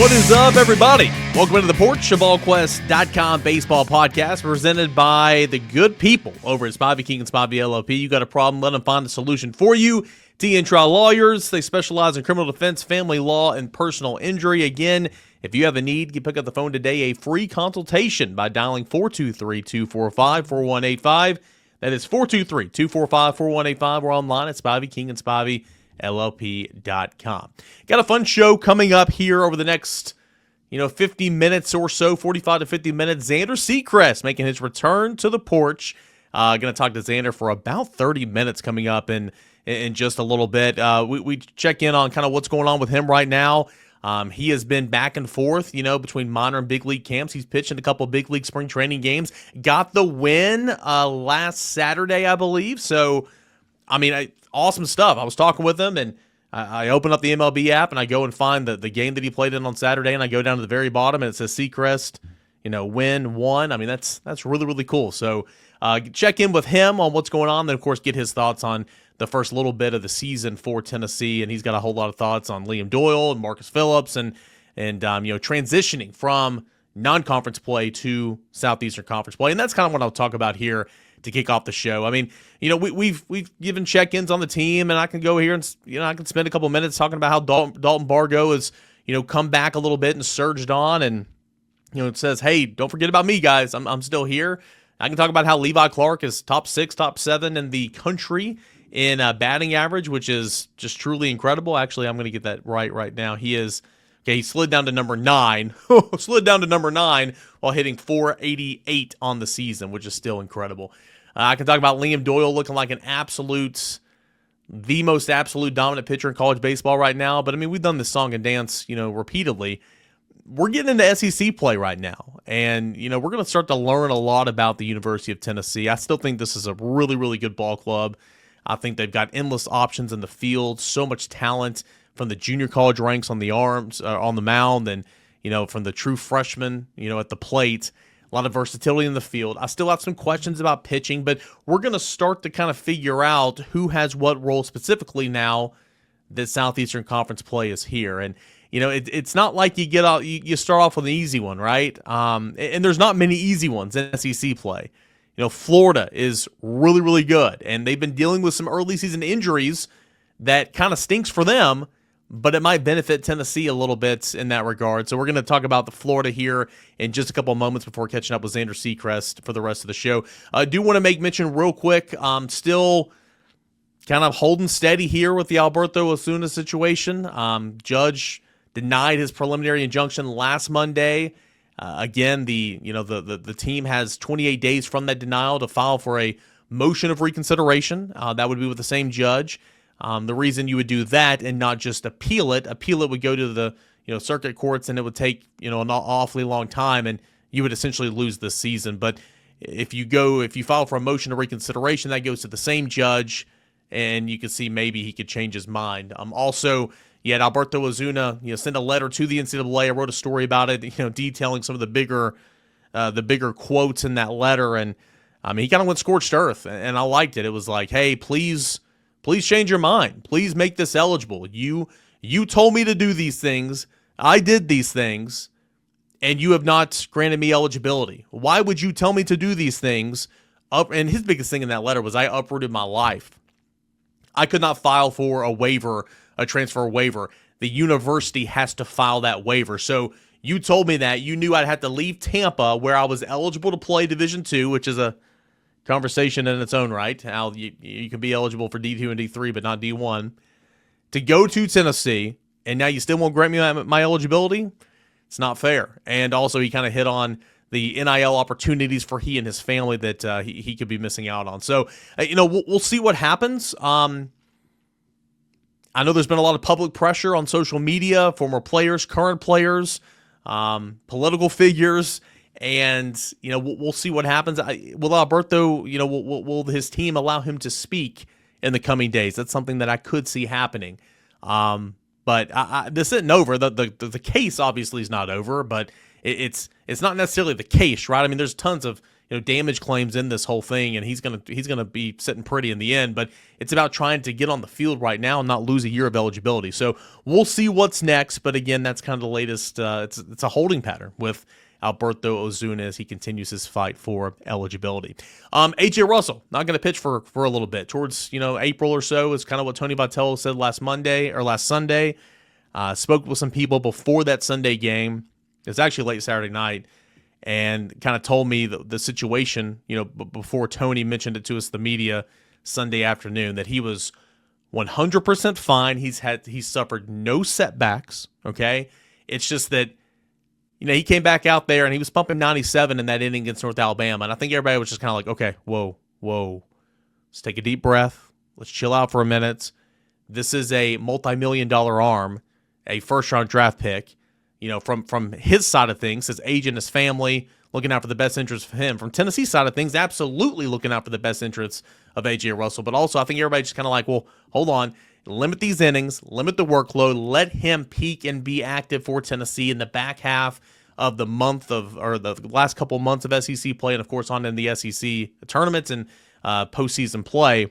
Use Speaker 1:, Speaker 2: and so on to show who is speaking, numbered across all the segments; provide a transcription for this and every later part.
Speaker 1: What is up, everybody? Welcome into the Porch, a Volquest.com baseball podcast presented by the good people over at Spivey King and Spivey LLP. You got a problem, let them find a solution for you. T&N Trial Lawyers, they specialize in criminal defense, family law, and personal injury. Again, if you have a need, you pick up the phone today, a free consultation by dialing 423-245-4185. That is 423-245-4185. We're online at Spivey King and Spivey LLP.com. Got a fun show coming up here over the next 50 minutes or so, 45 to 50 minutes. Zander Sechrist making his return to the Porch. Going to talk to Zander for about 30 minutes coming up in just a little bit. We check in on kind of what's going on with him right now. He has been back and forth, between minor and big league camps. He's pitched in a couple of big league spring training games. Got the win last Saturday, I believe. So, awesome stuff. I was talking with him, and I open up the MLB app, and I go and find the game that he played in on Saturday, and I go down to the very bottom, and it says Sechrist, win, won. That's really, really cool. So check in with him on what's going on, then, of course, get his thoughts on the first little bit of the season for Tennessee, and he's got a whole lot of thoughts on Liam Doyle and Marcus Phillips and transitioning from non-conference play to Southeastern Conference play, and that's kind of what I'll talk about here to kick off the show. We've given check-ins on the team, and I can go here and I can spend a couple minutes talking about how Dalton Bargo has come back a little bit and surged on, and it says, hey, don't forget about me, guys. I'm still here. I can talk about how Levi Clark is top 6, top 7 in the country in batting average, which is just truly incredible. Actually, I'm going to get that right now. He slid down to number 9. Slid down to number 9 while hitting .488 on the season, which is still incredible. I can talk about Liam Doyle looking like the most absolute dominant pitcher in college baseball right now. But, we've done this song and dance, repeatedly. We're getting into SEC play right now. And, we're going to start to learn a lot about the University of Tennessee. I still think this is a really, really good ball club. I think they've got endless options in the field, so much talent from the junior college ranks on the arms, on the mound, and, from the true freshmen, at the plate. A lot of versatility in the field. I still have some questions about pitching, but we're going to start to kind of figure out who has what role specifically now that Southeastern Conference play is here. And, it's not like you start off with an easy one, right? And there's not many easy ones in SEC play. Florida is really, really good, and they've been dealing with some early season injuries that kind of stinks for them, but it might benefit Tennessee a little bit in that regard. So we're going to talk about the Florida here in just a couple of moments before catching up with Zander Sechrist for the rest of the show. I do want to make mention real quick, still kind of holding steady here with the Alberto Osuna situation. Judge denied his preliminary injunction last Monday. Again, the team has 28 days from that denial to file for a motion of reconsideration. That would be with the same judge. The reason you would do that and not just appeal it would go to the circuit courts, and it would take an awfully long time, and you would essentially lose this season. But if you file for a motion of reconsideration, that goes to the same judge, and you can see maybe he could change his mind. Also, you had Alberto Osuna send a letter to the NCAA. I wrote a story about it, detailing some of the bigger quotes in that letter, and he kind of went scorched earth, and I liked it. It was like, hey, please change your mind. Please make this eligible. You told me to do these things. I did these things, and you have not granted me eligibility. Why would you tell me to do these things? And his biggest thing in that letter was, I uprooted my life. I could not file for a transfer waiver. The university has to file that waiver. So you told me that. You knew I'd have to leave Tampa, where I was eligible to play Division II, which is a conversation in its own right, how you can be eligible for D2 and D3, but not D1, to go to Tennessee, and now you still won't grant me my eligibility? It's not fair. And also, he kind of hit on the NIL opportunities for he and his family that he could be missing out on. So, we'll see what happens. I know there's been a lot of public pressure on social media, former players, current players, political figures, and we'll see what happens. Will Alberto, will his team allow him to speak in the coming days? That's something that I could see happening. But this isn't over. The case obviously is not over, but it's not necessarily the case, right? There's tons of damage claims in this whole thing, and he's gonna be sitting pretty in the end. But it's about trying to get on the field right now and not lose a year of eligibility. So we'll see what's next. But again, that's kind of the latest. It's a holding pattern with Alberto Ozuna as he continues his fight for eligibility. AJ Russell not going to pitch for a little bit towards April or so is kind of what Tony Vitello said last Sunday. Spoke with some people before that Sunday game. It was actually late Saturday night, and kind of told me the situation, before Tony mentioned it to us, the media, Sunday afternoon, that he was 100% fine. He's suffered no setbacks. Okay, it's just that he came back out there and he was pumping 97 in that inning against North Alabama, and I think everybody was just kind of like, okay, whoa, let's take a deep breath, let's chill out for a minute. This is a multi-million-dollar arm, a first-round draft pick. From his side of things, his agent, his family, looking out for the best interests for him. From Tennessee's side of things, absolutely looking out for the best interests of A.J. Russell. But also, I think everybody's just kind of like, well, hold on. Limit these innings, limit the workload, let him peak and be active for Tennessee in the back half of the the last couple months of SEC play, and of course on in the SEC tournaments and postseason play.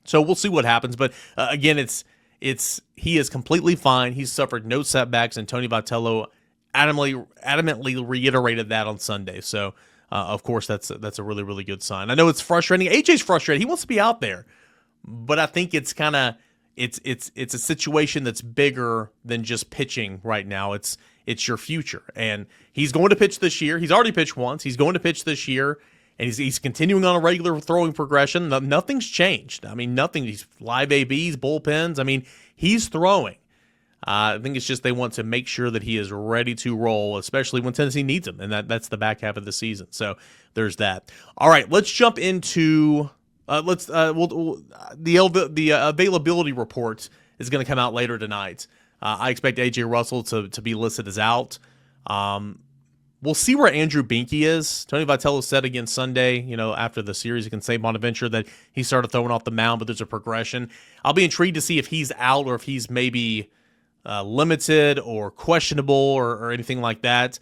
Speaker 1: So we'll see what happens. But again, he is completely fine. He's suffered no setbacks, and Tony Vitello adamantly reiterated that on Sunday. So, of course, that's a really, really good sign. I know it's frustrating. AJ's frustrated. He wants to be out there, but I think it's a situation that's bigger than just pitching right now. It's your future, and he's going to pitch this year. He's already pitched once. He's going to pitch this year. And he's continuing on a regular throwing progression. Nothing's changed. I mean, nothing. He's live ABs, bullpens. I mean, he's throwing. I think it's just they want to make sure that he is ready to roll, especially when Tennessee needs him, and that's the back half of the season. So there's that. All right, let's jump into the availability report is going to come out later tonight. I expect AJ Russell to be listed as out. We'll see where Andrew Binky is. Tony Vitello said again Sunday, after the series against St. Bonaventure, that he started throwing off the mound, but there's a progression. I'll be intrigued to see if he's out or if he's maybe limited or questionable or anything like that.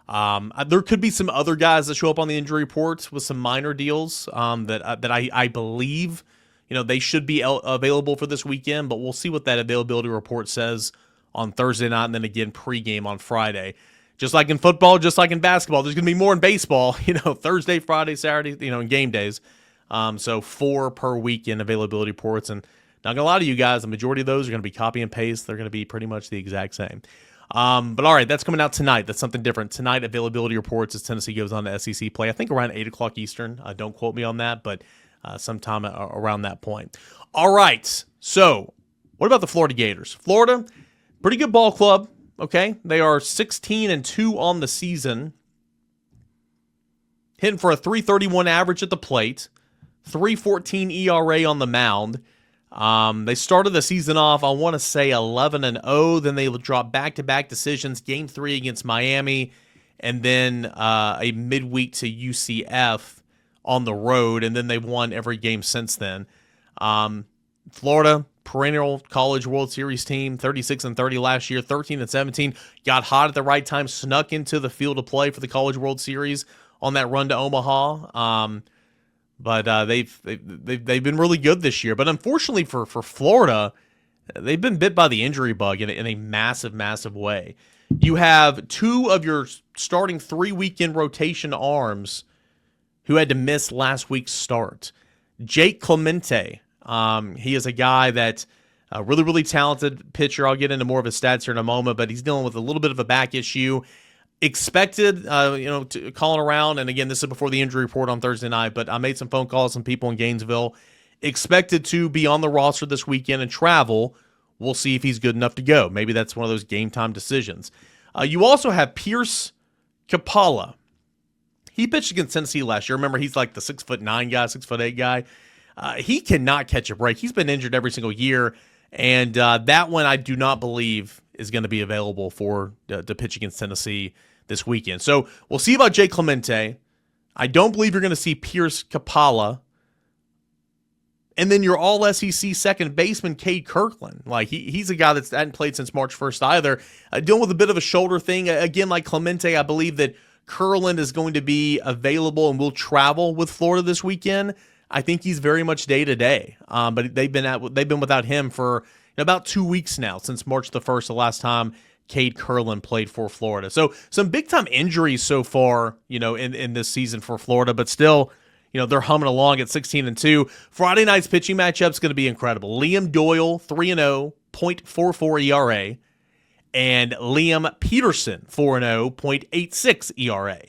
Speaker 1: There could be some other guys that show up on the injury report with some minor deals that I believe they should be available for this weekend, but we'll see what that availability report says on Thursday night and then again pregame on Friday. Just like in football, just like in basketball, there's going to be more in baseball, Thursday, Friday, Saturday, in game days. So 4 per weekend availability reports. And not going to lie to you guys, the majority of those are going to be copy and paste. They're going to be pretty much the exact same. But all right, that's coming out tonight. That's something different. Tonight, availability reports as Tennessee goes on to SEC play. I think around 8 o'clock Eastern. Don't quote me on that, but sometime around that point. All right, so what about the Florida Gators? Florida, pretty good ball club. Okay, they are 16-2 on the season, hitting for a 3.31 average at the plate, 3.14 ERA on the mound. They started the season off, I want to say 11-0. Then they dropped back-to-back decisions, Game 3 against Miami, and then a midweek to UCF on the road, and then they've won every game since then. Florida, perennial College World Series team, 36-30 last year, 13-17. Got hot at the right time, snuck into the field of play for the College World Series on that run to Omaha. But they've been really good this year. But unfortunately for Florida, they've been bit by the injury bug in a massive, massive way. You have 2 of your starting 3-weekend rotation arms who had to miss last week's start. Jake Clemente. He is a guy that really, really talented pitcher. I'll get into more of his stats here in a moment, but he's dealing with a little bit of a back issue. Expected, calling around, and again, this is before the injury report on Thursday night, but I made some phone calls, some people in Gainesville. Expected to be on the roster this weekend and travel. We'll see if he's good enough to go. Maybe that's one of those game time decisions. You also have Pierce Capalla. He pitched against Tennessee last year. Remember, he's like the 6'9" guy, 6'8" guy. He cannot catch a break. He's been injured every single year, and that one I do not believe is going to be available for to pitch against Tennessee this weekend. So we'll see about Jake Clemente. I don't believe you're going to see Pierce Capalla. And then your all-SEC second baseman, Cade Kirkland. Like he's a guy that hadn't played since March 1st either. Dealing with a bit of a shoulder thing. Again, like Clemente, I believe that Curlin is going to be available and will travel with Florida this weekend, I think he's very much day to day. But they've been without him for about 2 weeks now, since March the 1st, the last time Cade Curlin played for Florida. So some big time injuries so far, in this season for Florida, but still, they're humming along at 16-2. Friday night's pitching matchup is going to be incredible. Liam Doyle, 3-0, .44 ERA, and Liam Peterson, 4-0, .86 ERA.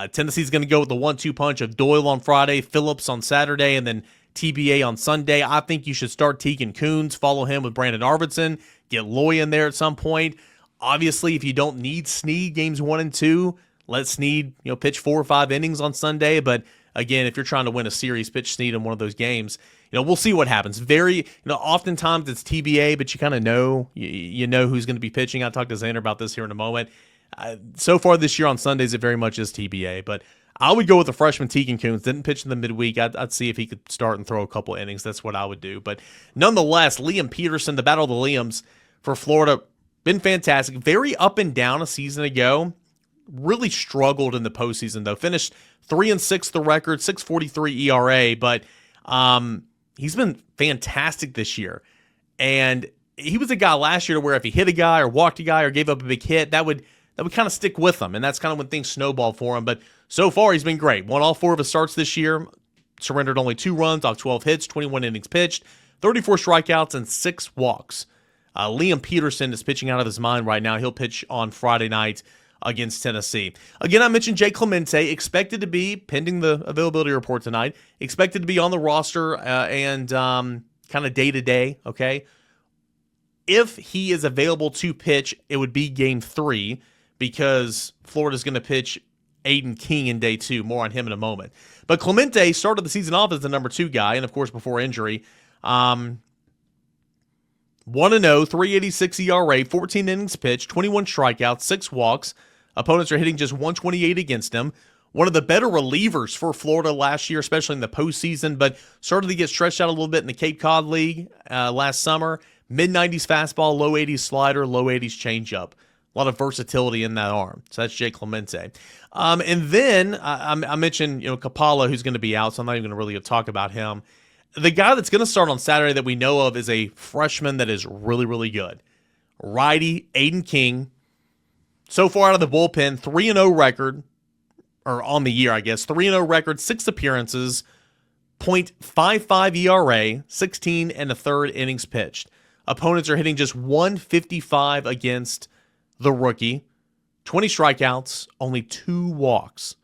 Speaker 1: Tennessee's going to go with the 1-2 punch of Doyle on Friday, Phillips on Saturday, and then TBA on Sunday. I think you should start Tegan Kuhns, follow him with Brandon Arvidsson, get Loy in there at some point. Obviously, if you don't need Snead games 1 and 2, let Snead pitch 4 or 5 innings on Sunday. But again, if you're trying to win a series, pitch Snead in one of those games. We'll see what happens. Oftentimes it's TBA, but you kind of know, you know who's going to be pitching. I'll talk to Zander about this here in a moment. So far this year on Sundays, it very much is TBA, but I would go with the freshman Tegan Kuhns. Didn't pitch in the midweek. I'd see if he could start and throw a couple innings. That's what I would do. But nonetheless, Liam Peterson, the battle of the Liams for Florida, been fantastic. Very up and down a season ago. Really struggled in the postseason, though. Finished 3-6 the record, 6.43 ERA, but he's been fantastic this year. And he was a guy last year to where if he hit a guy or walked a guy or gave up a big hit, that would kind of stick with him, and that's kind of when things snowball for him. But so far, he's been great. Won all 4 of his starts this year, surrendered only 2 runs off 12 hits, 21 innings pitched, 34 strikeouts, and 6 walks. Liam Peterson is pitching out of his mind right now. He'll pitch on Friday night against Tennessee. Again, I mentioned Jake Clemente, expected to be, pending the availability report tonight, expected to be on the roster and kind of day-to-day, okay? If he is available to pitch, it would be Game 3, because Florida's going to pitch Aiden King in day 2. More on him in a moment. But Clemente started the season off as the number 2 guy, and of course before injury. 1-0, 3.86 ERA, 14 innings pitched, 21 strikeouts, 6 walks. Opponents are hitting just 128 against him. One of the better relievers for Florida last year, especially in the postseason, but started to get stretched out a little bit in the Cape Cod League last summer. Mid-90s fastball, low 80s slider, low 80s changeup. A lot of versatility in that arm. So that's Jake Clemente. And then I mentioned, Kapala, who's going to be out, so I'm not even going to really talk about him. The guy that's going to start on Saturday that we know of is a freshman that is really, really good. Righty, Aiden King. So far out of the bullpen, 3-0 record, or on the year, I guess. 3-0 record, 6 appearances, .55 ERA, 16 1/3 innings pitched. Opponents are hitting just 155 against the rookie, 20 strikeouts, only 2 walks.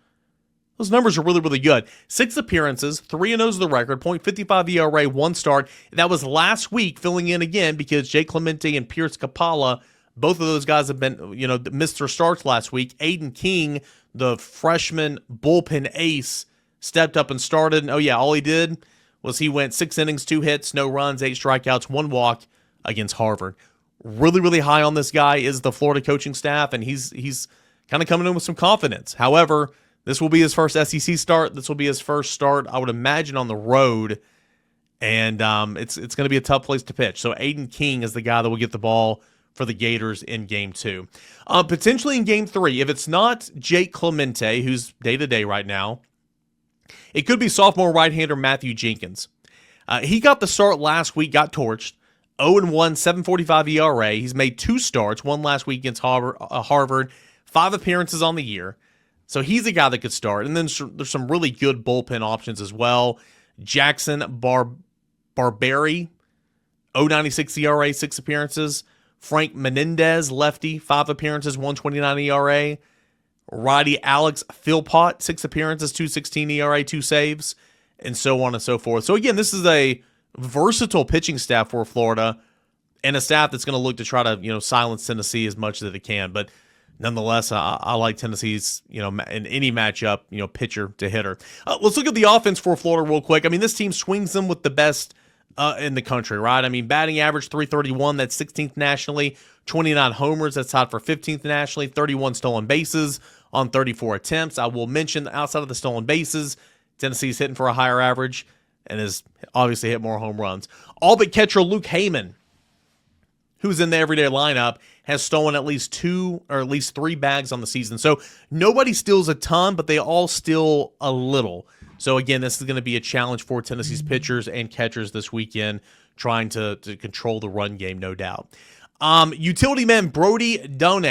Speaker 1: Those numbers are really, really good. 6 appearances, 3-0 is the record, .55 ERA, 1 start. That was last week, filling in again because Jake Clemente and Pierce Kapala, both of those guys have been, missed their starts last week. Aiden King, the freshman bullpen ace, stepped up and started. And all he did was he went 6 innings, 2 hits, no runs, 8 strikeouts, 1 walk against Harvard. Really, really high on this guy is the Florida coaching staff, and he's kind of coming in with some confidence. However, this will be his first SEC start. This will be his first start, I would imagine, on the road, and it's going to be a tough place to pitch. So Aiden King is the guy that will get the ball for the Gators in Game 2. Potentially in Game 3, if it's not Jake Clemente, who's day-to-day right now, it could be sophomore right-hander Matthew Jenkins. He got the start last week, got torched. 0-1, 7.45 ERA. He's made 2 starts, one last week against Harvard, 5 appearances on the year. So he's a guy that could start. And then there's some really good bullpen options as well. Jackson Barberi, 0.96 ERA, 6 appearances. Frank Menendez, lefty, 5 appearances, 1.29 ERA. Righty Alex Philpott, 6 appearances, 2.16 ERA, 2 saves, and so on and so forth. So again, this is a versatile pitching staff for Florida, and a staff that's going to look to try to silence Tennessee as much as it can. But nonetheless, I like Tennessee's in any matchup pitcher to hitter. Let's look at the offense for Florida real quick. I mean, this team swings them with the best in the country, right? I mean, batting average 331, that's 16th nationally. 29 homers, that's tied for 15th nationally. 31 stolen bases on 34 attempts. I will mention outside of the stolen bases, Tennessee's hitting for a higher average and has obviously hit more home runs. All but catcher Luke Heyman, who's in the everyday lineup, has stolen at least 2 or at least 3 bags on the season. So nobody steals a ton, but they all steal a little. So again, this is going to be a challenge for Tennessee's pitchers and catchers this weekend, trying to control the run game, no doubt. Utility man Brody Done.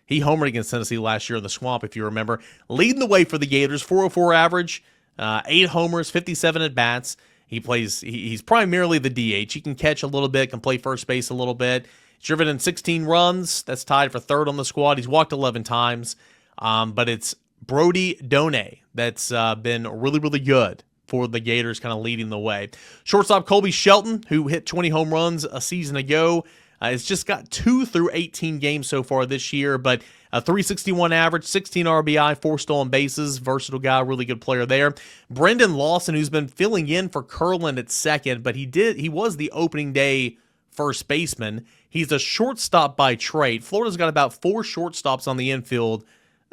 Speaker 1: He homered against Tennessee last year in the Swamp, if you remember. Leading the way for the Gators, 404 average, 8 homers, 57 at-bats. He's primarily the DH. He can catch a little bit, can play first base a little bit. He's driven in 16 runs. That's tied for third on the squad. He's walked 11 times. But it's Brody Done that's been really, really good for the Gators, kind of leading the way. Shortstop Colby Shelton, who hit 20 home runs a season ago, has just got 2 through 18 games so far this year, but a 361 average, 16 RBI, 4 stolen bases. Versatile guy, really good player there. Brendan Lawson, who's been filling in for Curlin at second, but he was the opening day first baseman. He's a shortstop by trade. Florida's got about 4 shortstops on the infield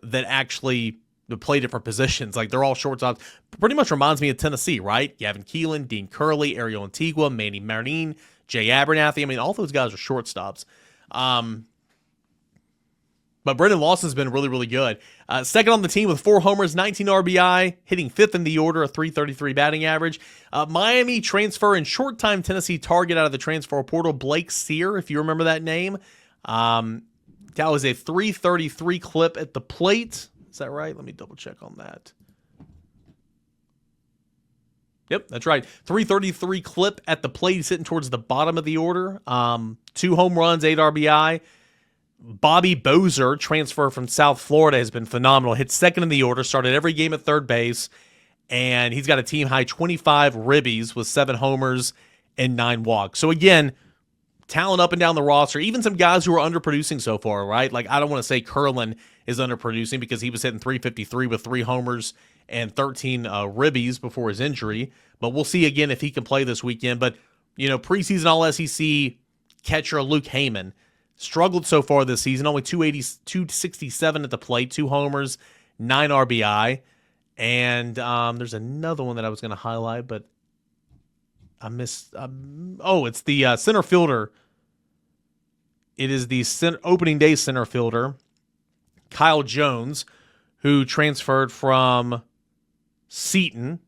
Speaker 1: that actually play different positions. Like, they're all shortstops. Pretty much reminds me of Tennessee, right? Gavin Keelan, Dean Curley, Ariel Antigua, Manny Marin, Jay Abernathy. I mean, all those guys are shortstops. But Brendan Lawson's been really, really good. Second on the team with 4 homers, 19 RBI, hitting 5th in the order, a 333 batting average. Miami transfer and short-time Tennessee target out of the transfer portal, Blake Sear, if you remember that name. That was a 333 clip at the plate. Is that right? Let me double check on that. Yep, that's right. 333 clip at the plate. He's sitting towards the bottom of the order. 2 home runs, 8 RBI. Bobby Bozer, transfer from South Florida, has been phenomenal. Hit second in the order, started every game at third base, and he's got a team-high 25 ribbies with 7 homers and 9 walks. So again, talent up and down the roster, even some guys who are underproducing so far, right? Like, I don't want to say Curlin is underproducing because he was hitting 353 with 3 homers and 13 ribbies before his injury. But we'll see again if he can play this weekend. But, preseason All-SEC catcher Luke Heyman struggled so far this season, only 267 at the plate, 2 homers, 9 RBI. And there's another one that I was going to highlight, but I missed. It's the center fielder. It is the opening day center fielder, Kyle Jones, who transferred from Stetson,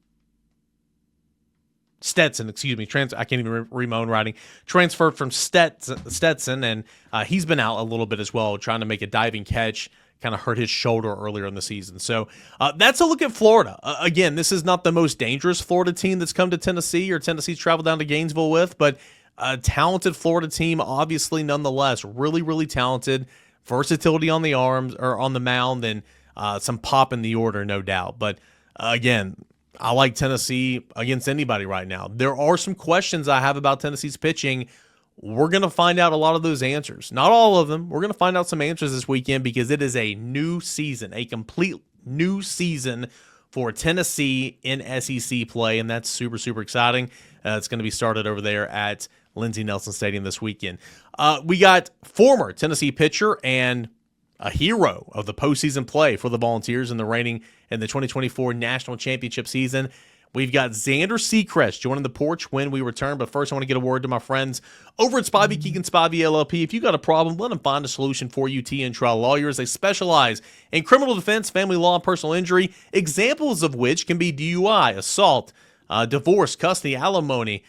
Speaker 1: I can't even read my own writing. Transferred from Stetson, and he's been out a little bit as well, trying to make a diving catch. Kind of hurt his shoulder earlier in the season. So that's a look at Florida. Again, this is not the most dangerous Florida team that's come to Tennessee or Tennessee's traveled down to Gainesville with, but a talented Florida team, obviously, nonetheless. Really, really talented. Versatility on the arms or on the mound, and some pop in the order, no doubt. But again, I like Tennessee against anybody right now. There are some questions I have about Tennessee's pitching. We're going to find out a lot of those answers. Not all of them. We're going to find out some answers this weekend because it is a new season, a complete new season for Tennessee in SEC play, and that's super, super exciting. It's going to be started over there at Lindsey Nelson Stadium this weekend. We got former Tennessee pitcher and a hero of the postseason play for the Volunteers in the 2024 National Championship season. We've got Zander Sechrist joining the Porch when we return. But first, I want to get a word to my friends over at Spivey, Keegan Spivey, LLP. If you got a problem, let them find a solution for you. T and Trial Lawyers. They specialize in criminal defense, family law, and personal injury, examples of which can be DUI, assault, divorce, custody, alimony,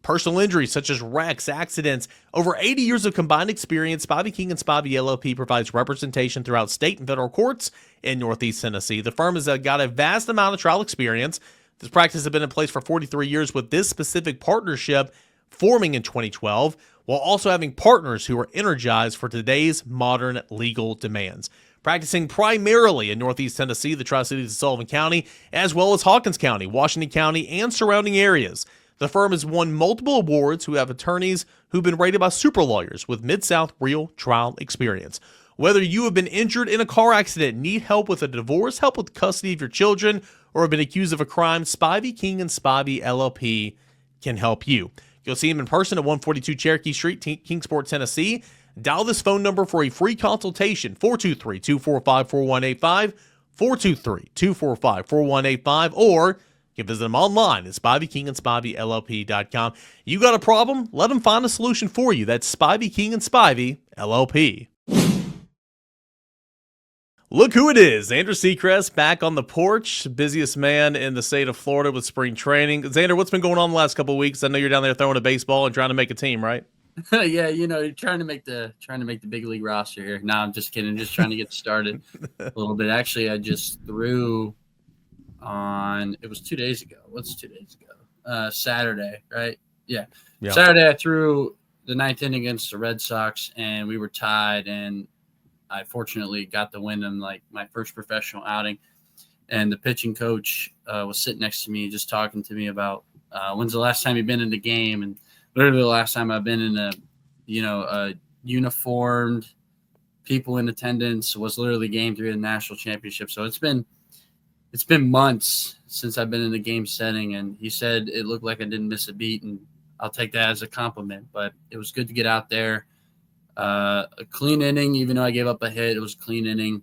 Speaker 1: personal injuries such as wrecks, accidents. Over 80 years of combined experience, Spivey King and Spivey LLP provides representation throughout state and federal courts in Northeast Tennessee. The firm has got a vast amount of trial experience. This practice has been in place for 43 years, with this specific partnership forming in 2012, while also having partners who are energized for today's modern legal demands. Practicing primarily in Northeast Tennessee, the Tri-Cities of Sullivan County, as well as Hawkins County, Washington County, and surrounding areas. The firm has won multiple awards who have attorneys who've been rated by super lawyers with Mid-South real trial experience. Whether you have been injured in a car accident, need help with a divorce, help with custody of your children, or have been accused of a crime, Spivey King and Spivey LLP can help you. You'll see him in person at 142 Cherokee Street, Kingsport, Tennessee. Dial this phone number for a free consultation, 423-245-4185, 423-245-4185, or You can visit them online at SpiveyKingandSpiveyLLP.com. You got a problem? Let them find a solution for you. That's Spivey, King and Spivey, LLP. Look who it is. Zander Sechrist back on the porch. Busiest man in the state of Florida with spring training. Zander, what's been going on the last couple of weeks? I know you're down there throwing a baseball and trying to make a team, right?
Speaker 2: Yeah, you're trying to make the big league roster here. No, I'm just kidding. Just trying to get started a little bit. Actually, I just threw on. It was 2 days ago. What's 2 days ago? Saturday, right? Yeah. Saturday, I threw the ninth inning against the Red Sox, and we were tied. And I fortunately got the win in like my first professional outing. And the pitching coach was sitting next to me, just talking to me about when's the last time you've been in the game, and literally the last time I've been in a uniformed people in attendance was literally game 3 of the national championship. So it's been months since I've been in a game setting, and he said it looked like I didn't miss a beat, and I'll take that as a compliment. But it was good to get out there. A clean inning, even though I gave up a hit, it was a clean inning.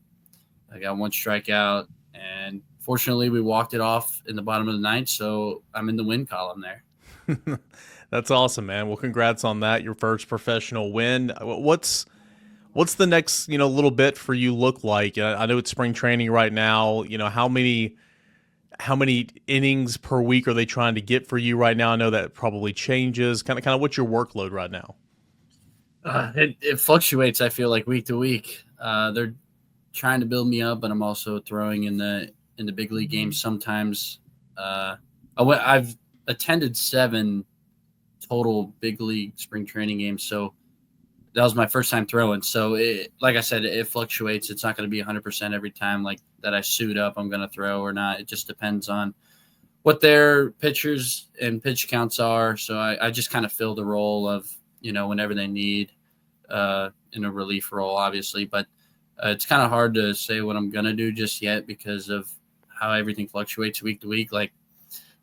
Speaker 2: I got 1 strikeout, and fortunately we walked it off in the bottom of the ninth, so I'm in the win column there.
Speaker 1: That's awesome, man. Well, congrats on that. Your first professional win. What's the next, little bit for you look like? I know it's spring training right now. How many innings per week are they trying to get for you right now? I know that probably changes. Kind of what's your workload right now?
Speaker 2: It fluctuates, I feel like, week to week. They're trying to build me up, but I'm also throwing in the big league games sometimes. I've attended 7 total big league spring training games, so that was my first time throwing. So like I said, it fluctuates. It's not going to be 100% every time like that I suit up I'm going to throw or not. It just depends on what their pitchers and pitch counts are. So I just kind of fill the role of whenever they need in a relief role, obviously, but it's kind of hard to say what I'm going to do just yet because of how everything fluctuates week to week. Like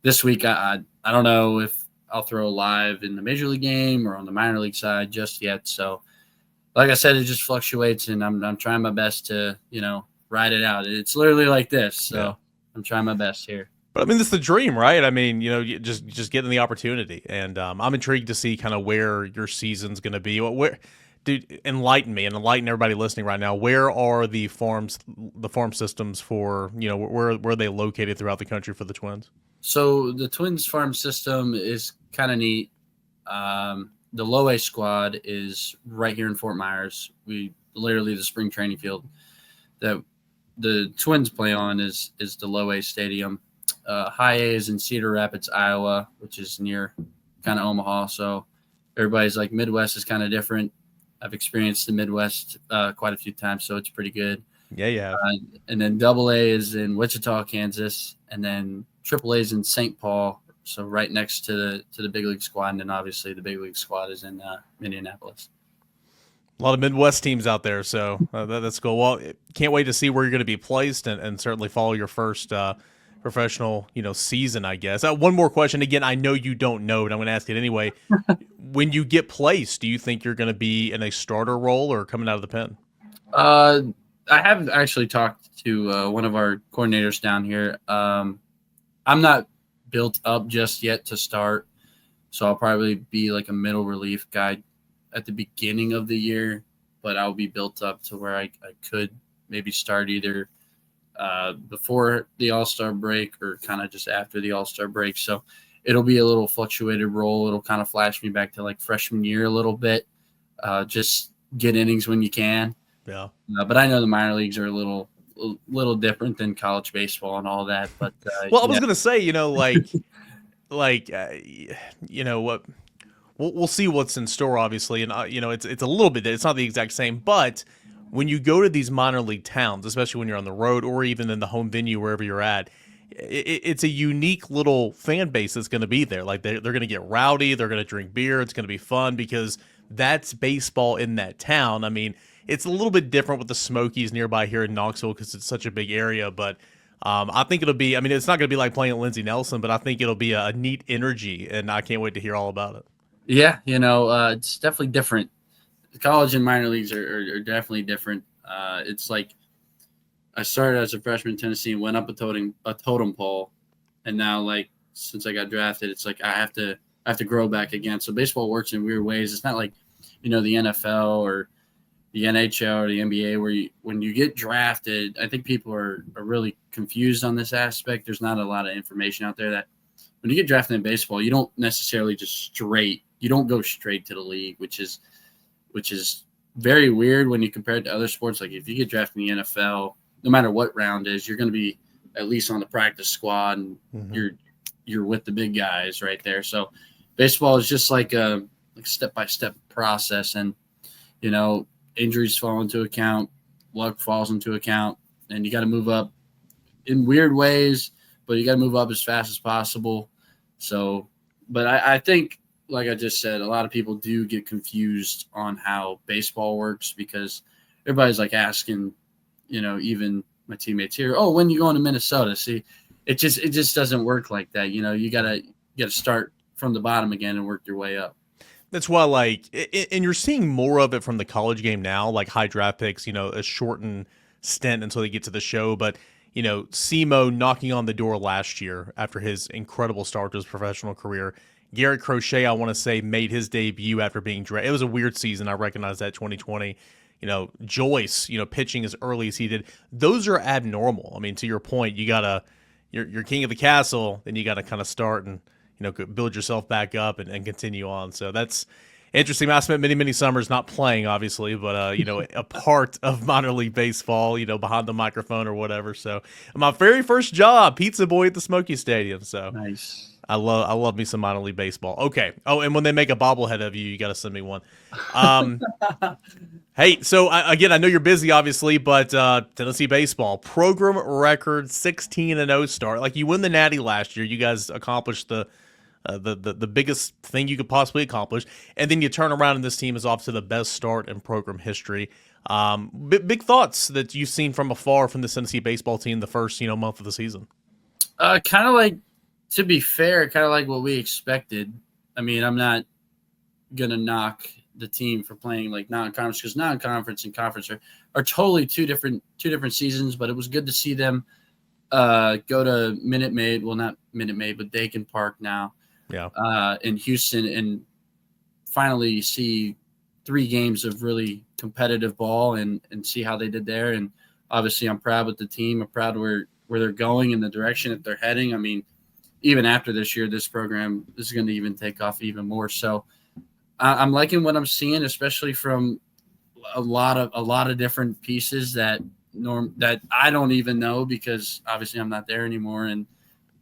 Speaker 2: this week, I don't know if I'll throw live in the major league game or on the minor league side just yet. So like I said, it just fluctuates, and I'm trying my best to, ride it out. It's literally like this. So yeah. I'm trying my best here.
Speaker 1: But I mean, this is the dream, right? I mean, just getting the opportunity, and I'm intrigued to see kind of where your season's going to be. Where, dude, enlighten me and enlighten everybody listening right now. Where are the farm systems for where are they located throughout the country for the Twins?
Speaker 2: So the Twins farm system is kind of neat. The low A squad is right here in Fort Myers. We literally the spring training field that the Twins play on is the low A stadium. High A is in Cedar Rapids, Iowa, which is near kind of Omaha. So everybody's like Midwest is kind of different. I've experienced the Midwest quite a few times, so it's pretty good.
Speaker 1: Yeah.
Speaker 2: And then Double A is in Wichita, Kansas, and then Triple A is in St. Paul, so right next to the big league squad, and then obviously the big league squad is in Indianapolis.
Speaker 1: A lot of Midwest teams out there, so that's cool. Well, can't wait to see where you're going to be placed, and certainly follow your first professional season, I guess. One more question. Again, I know you don't know, but I'm going to ask it anyway. When you get placed, do you think you're going to be in a starter role or coming out of the pen?
Speaker 2: I haven't actually talked to one of our coordinators down here. I'm not built up just yet to start, so I'll probably be like a middle relief guy at the beginning of the year, but I'll be built up to where I could maybe start either before the All-Star break or kind of just after the All-Star break. So it'll be a little fluctuated role. It'll kind of flash me back to like freshman year a little bit. Just get innings when you can.
Speaker 1: Yeah.
Speaker 2: But I know the minor leagues are a little different than college baseball and all that. But
Speaker 1: well, I was gonna say, what we'll see what's in store, obviously, and it's a little bit. It's not the exact same, but when you go to these minor league towns, especially when you're on the road or even in the home venue wherever you're at, it's a unique little fan base that's going to be there. Like they're going to get rowdy, they're going to drink beer. It's going to be fun because that's baseball in that town. I mean, it's a little bit different with the Smokies nearby here in Knoxville because it's such a big area, but I think it'll be, it's not going to be like playing at Lindsey Nelson, but I think it'll be a neat energy, and I can't wait to hear all about it.
Speaker 2: Yeah, it's definitely different. College and minor leagues are definitely different. It's like I started as a freshman in Tennessee and went up a totem pole and now like since I got drafted, it's like I have to grow back again. So baseball works in weird ways. It's not like the NFL or the NHL or the NBA where when you get drafted, I think people are really confused on this aspect. There's not a lot of information out there that when you get drafted in baseball, you don't necessarily you don't go straight to the league, which is very weird when you compare it to other sports. Like if you get drafted in the NFL, no matter what round is, you're going to be at least on the practice squad and you're with the big guys right there. So baseball is just like a step-by-step process, and injuries fall into account, luck falls into account, and you got to move up in weird ways, but you got to move up as fast as possible. So, but I think, like I just said, a lot of people do get confused on how baseball works because everybody's like asking, even my teammates here, oh, when you going to Minnesota? See, it just doesn't work like that. You gotta start from the bottom again and work your way up.
Speaker 1: That's why, and you're seeing more of it from the college game now, like high draft picks, a shortened stint until they get to the show. But, Simo knocking on the door last year after his incredible start to his professional career. Garrett Crochet, I want to say, made his debut after being drafted. It was a weird season. I recognize that, 2020. Joyce, pitching as early as he did. Those are abnormal. I mean, to your point, you're king of the castle, then you got to kind of start and, build yourself back up and continue on. So that's interesting. I spent many, many summers not playing, obviously, but, a part of minor league baseball, behind the microphone or whatever. So my very first job, pizza boy at the Smoky Stadium. So
Speaker 2: nice.
Speaker 1: I love me some minor league baseball. Okay. Oh, and when they make a bobblehead of you, you got to send me one. Hey, so I know you're busy, obviously, but Tennessee baseball program record 16-0 start. Like you win the Natty last year, you guys accomplished the biggest thing you could possibly accomplish, and then you turn around and this team is off to the best start in program history. Big thoughts that you've seen from afar from the Tennessee baseball team the first month of the season.
Speaker 2: Kind of like. To be fair, kind of like what we expected. I mean, I'm not going to knock the team for playing like non-conference because non-conference and conference are totally two different seasons, but it was good to see them go to Minute Maid. Well, not Minute Maid, but Dakin Park now in Houston and finally see 3 games of really competitive ball and see how they did there. And obviously I'm proud with the team. I'm proud where they're going and the direction that they're heading. I mean, even after this year, this program is going to even take off even more. So I'm liking what I'm seeing, especially from a lot of different pieces that I don't even know because obviously I'm not there anymore. And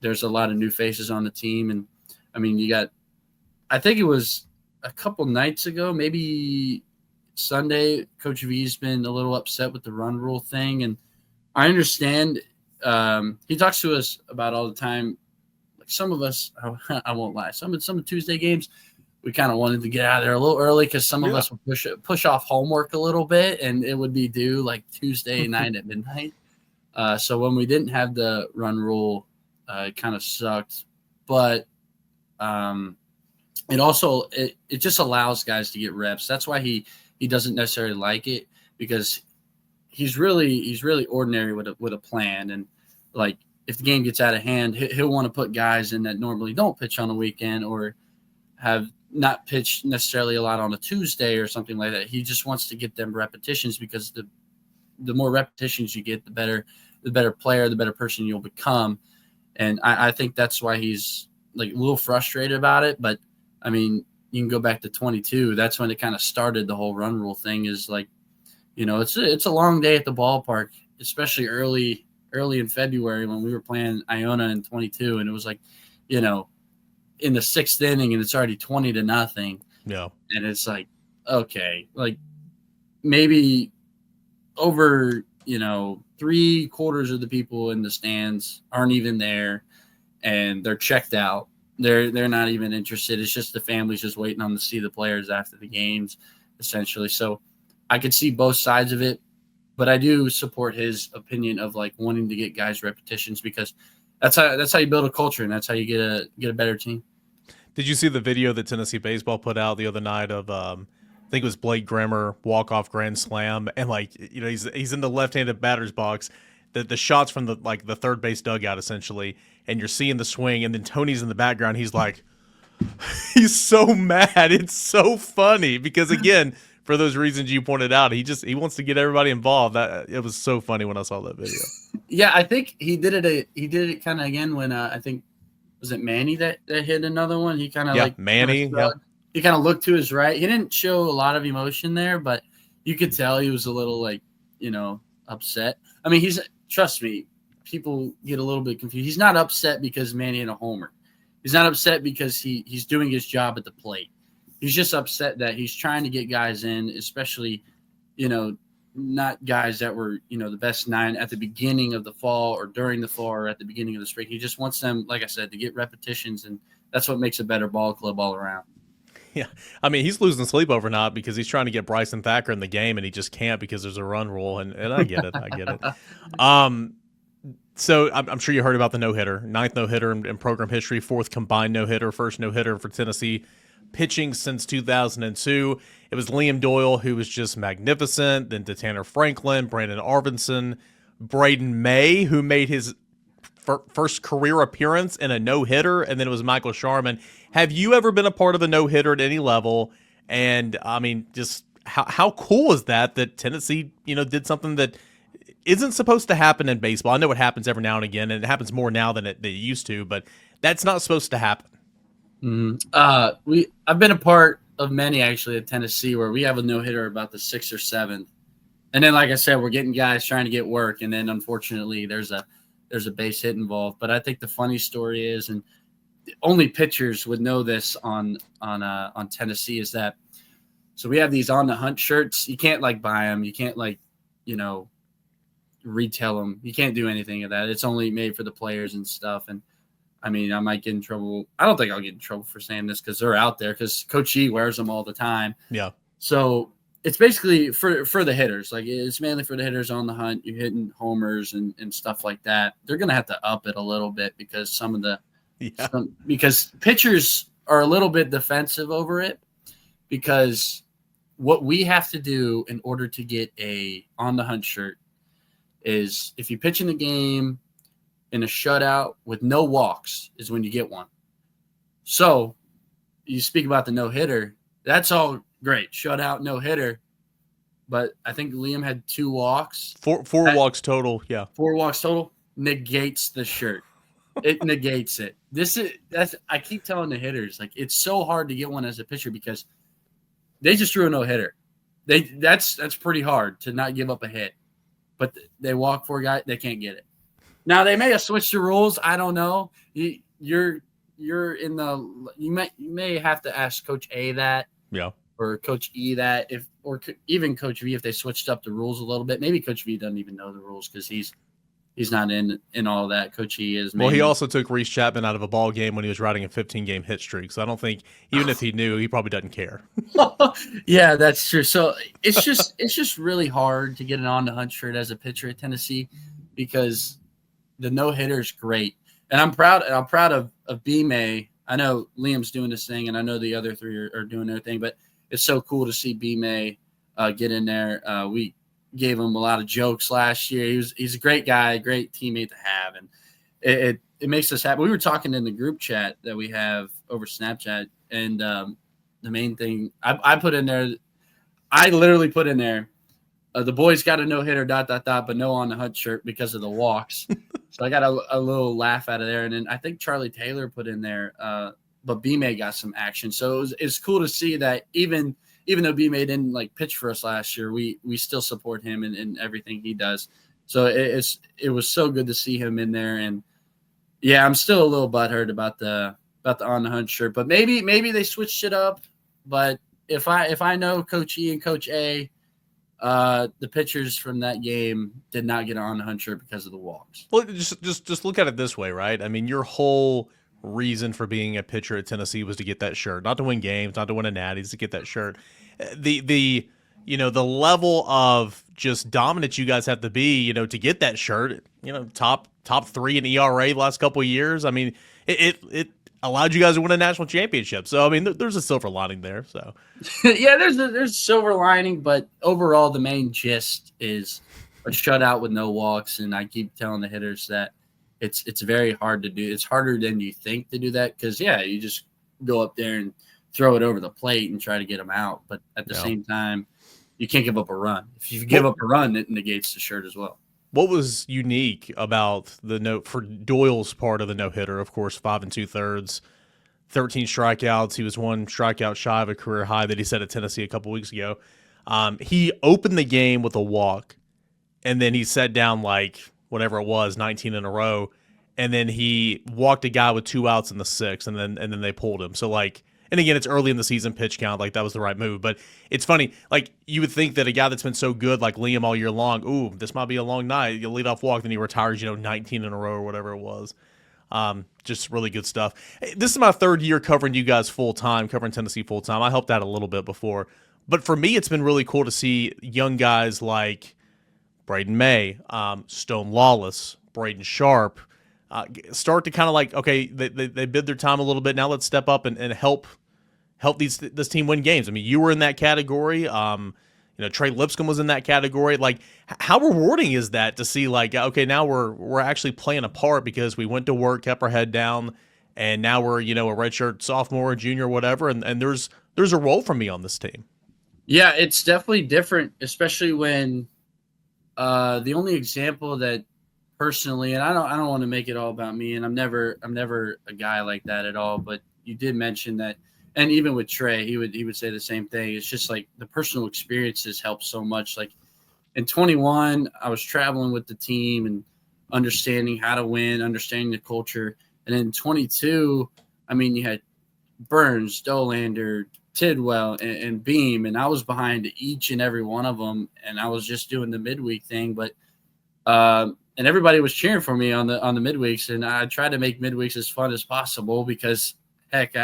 Speaker 2: there's a lot of new faces on the team. And I mean, I think it was a couple nights ago, maybe Sunday, Coach V's been a little upset with the run rule thing. And I understand he talks to us about all the time. Some of us, I won't lie, some of Tuesday games, we kind of wanted to get out of there a little early because some of us would push off homework a little bit, and it would be due like Tuesday night at midnight. So when we didn't have the run rule, it kind of sucked. But it also it just allows guys to get reps. That's why he doesn't necessarily like it because he's really ordinary with a plan and like. If the game gets out of hand, he'll want to put guys in that normally don't pitch on a weekend or have not pitched necessarily a lot on a Tuesday or something like that. He just wants to get them repetitions because the more repetitions you get, the better player, the better person you'll become. And I think that's why he's like a little frustrated about it. But I mean, you can go back to 22. That's when it kind of started. The whole run rule thing is like, it's a long day at the ballpark, especially early in February when we were playing Iona in 22, and it was like, in the 6th inning, and it's already 20-0.
Speaker 1: Yeah,
Speaker 2: and it's like, okay, like maybe over 3/4 of the people in the stands aren't even there, and they're checked out. They're not even interested. It's just the families just waiting on to see the players after the games, essentially. So I could see both sides of it. But I do support his opinion of like wanting to get guys repetitions because that's how you build a culture and that's how you get a better team.
Speaker 1: Did you see the video that Tennessee baseball put out the other night of I think it was Blake Grimmer walk-off grand slam and like he's in the left-handed batter's box. the shots from the third base dugout essentially, and you're seeing the swing, and then Tony's in the background. He's like, he's so mad. It's so funny because again, for those reasons you pointed out, he wants to get everybody involved. It was so funny when I saw that video.
Speaker 2: Yeah, I think he did it kind of again when I think was it Manny that hit another one. He kind of
Speaker 1: Manny.
Speaker 2: He kind of looked to his right. He didn't show a lot of emotion there, but you could tell he was a little upset. I mean, trust me, people get a little bit confused. He's not upset because Manny hit a homer. He's not upset because he's doing his job at the plate. He's just upset that he's trying to get guys in, especially, not guys that were, the best 9 at the beginning of the fall or during the fall or at the beginning of the spring. He just wants them, like I said, to get repetitions, and that's what makes a better ball club all around.
Speaker 1: Yeah. I mean, he's losing sleep overnight because he's trying to get Bryson Thacker in the game, and he just can't because there's a run rule, and I get it. I get it. So I'm sure you heard about the no-hitter, 9th no-hitter in program history, 4th combined no-hitter, first no-hitter for Tennessee pitching since 2002. It was Liam Doyle, who was just magnificent, then to Tanner Franklin, Brandon Arvinson, Braden May, who made his first career appearance in a no-hitter, and then it was Michael Sharman. Have you ever been a part of a no-hitter at any level? And, I mean, just how cool is that Tennessee, did something that isn't supposed to happen in baseball? I know it happens every now and again, and it happens more now than it used to, but that's not supposed to happen.
Speaker 2: I've been a part of many actually at Tennessee where we have a no-hitter about the 6th or 7th. And then, like I said, we're getting guys trying to get work. And then unfortunately there's a base hit involved. But I think the funny story is, and only pitchers would know this on Tennessee, is that, so we have these on the hunt shirts. You can't buy them. You can't retail them. You can't do anything of that. It's only made for the players and stuff. And I mean, I might get in trouble. I don't think I'll get in trouble for saying this because they're out there, because Coach E wears them all the time.
Speaker 1: Yeah.
Speaker 2: So it's basically for the hitters. It's mainly for the hitters on the hunt. You're hitting homers and stuff like that. They're going to have to up it a little bit because because pitchers are a little bit defensive over it, because what we have to do in order to get a on the hunt shirt is if you pitch in the game in a shutout with no walks is when you get one. So you speak about the no-hitter. That's all great. Shutout, no-hitter. But I think Liam had 2 walks.
Speaker 1: Four walks total, yeah.
Speaker 2: 4 walks total negates the shirt. It negates it. I keep telling the hitters, it's so hard to get one as a pitcher because they just threw a no-hitter. That's pretty hard to not give up a hit. But they walk 4 guys, they can't get it. Now they may have switched the rules. I don't know. You're in the. You may have to ask Coach A that.
Speaker 1: Yeah.
Speaker 2: Or Coach E that, or even Coach V if they switched up the rules a little bit. Maybe Coach V doesn't even know the rules because he's not in all that. Coach E is.
Speaker 1: Well, he also took Reese Chapman out of a ball game when he was riding a 15-game hit streak. So I don't think, even if he knew, he probably doesn't care.
Speaker 2: Yeah, that's true. So it's just really hard to get an on the hunt shirt as a pitcher at Tennessee because the no-hitter is great. And I'm proud of B-May. I know Liam's doing this thing, and I know the other 3 are doing their thing, but it's so cool to see B-May get in there. We gave him a lot of jokes last year. He's a great guy, a great teammate to have, and it makes us happy. We were talking in the group chat that we have over Snapchat, and the main thing I put in there, I literally put in there, the boys got a no-hitter, ... but no on the hunt shirt because of the walks. So I got a little laugh out of there. And then I think Charlie Taylor put in there, but B-May got some action. So it's cool to see that even though B-May didn't pitch for us last year, we still support him in everything he does. So it was so good to see him in there. And yeah, I'm still a little butthurt about the on the hunt shirt, but maybe they switched it up. But if I know Coach E and Coach A, the pitchers from that game did not get on the hunt shirt because of the walks.
Speaker 1: Well, just look at it this way, right? I mean, your whole reason for being a pitcher at Tennessee was to get that shirt, not to win games, not to win a natties, to get that shirt. The level of just dominant you guys have to be, to get that shirt, top 3 in ERA the last couple of years. I mean, it allowed you guys to win a national championship. So, I mean, there's a silver lining there. So,
Speaker 2: yeah, there's a silver lining, but overall, the main gist is a shutout with no walks, and I keep telling the hitters that it's very hard to do. It's harder than you think to do that because, you just go up there and throw it over the plate and try to get them out. But at the same time, you can't give up a run. If you give up a run, it negates the shirt as well.
Speaker 1: What was unique about the note for Doyle's part of the no-hitter? Of course, 5 2/3, 13 strikeouts. He was 1 strikeout shy of a career high that he set at Tennessee a couple weeks ago. He opened the game with a walk, and then he set down whatever it was, 19 in a row, and then he walked a guy with 2 outs in the 6th, and then they pulled him. So and again, it's early in the season, pitch count, that was the right move. But it's funny, you would think that a guy that's been so good like Liam all year long, ooh, this might be a long night. You'll lead off walk, then he retires, 19 in a row or whatever it was. Just really good stuff. This is my 3rd year covering you guys full time, covering Tennessee full time. I helped out a little bit before, but for me, it's been really cool to see young guys like Braden May, Stone Lawless, Braden Sharp, start to kind of okay, they bid their time a little bit. Now let's step up and help this team win games. I mean, you were in that category. Trey Lipscomb was in that category. How rewarding is that to see okay, now we're actually playing a part because we went to work, kept our head down, and now we're a redshirt sophomore, junior, whatever, and there's a role for me on this team.
Speaker 2: Yeah, it's definitely different, especially when the only example that personally, and I don't want to make it all about me, and I'm never a guy like that at all, but you did mention that. And even with Trey, he would say the same thing. It's just the personal experiences help so much. In 21, I was traveling with the team and understanding how to win, understanding the culture. And in 22, I mean, you had Burns, Dolander, Tidwell, and Beam, and I was behind each and every one of them, and I was just doing the midweek thing. But and everybody was cheering for me on the midweeks, and I tried to make midweeks as fun as possible because, heck,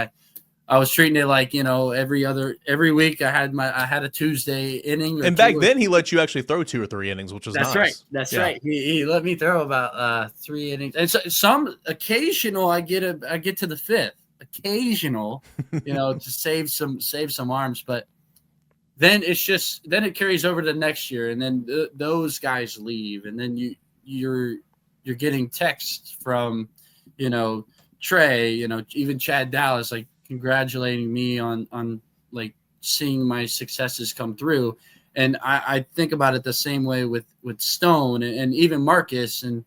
Speaker 2: I was treating it every week I had a Tuesday inning.
Speaker 1: And back then he let you actually throw 2 or 3 innings, which was
Speaker 2: nice.
Speaker 1: Right.
Speaker 2: That's right. He let me throw about 3 innings. And so, some occasional I get to the 5th. Occasional, to save some arms, but then it carries over to next year, and then those guys leave, and then you're getting texts from Trey, even Chad Dallas congratulating me on seeing my successes come through. And I think about it the same way with Stone and even Marcus and,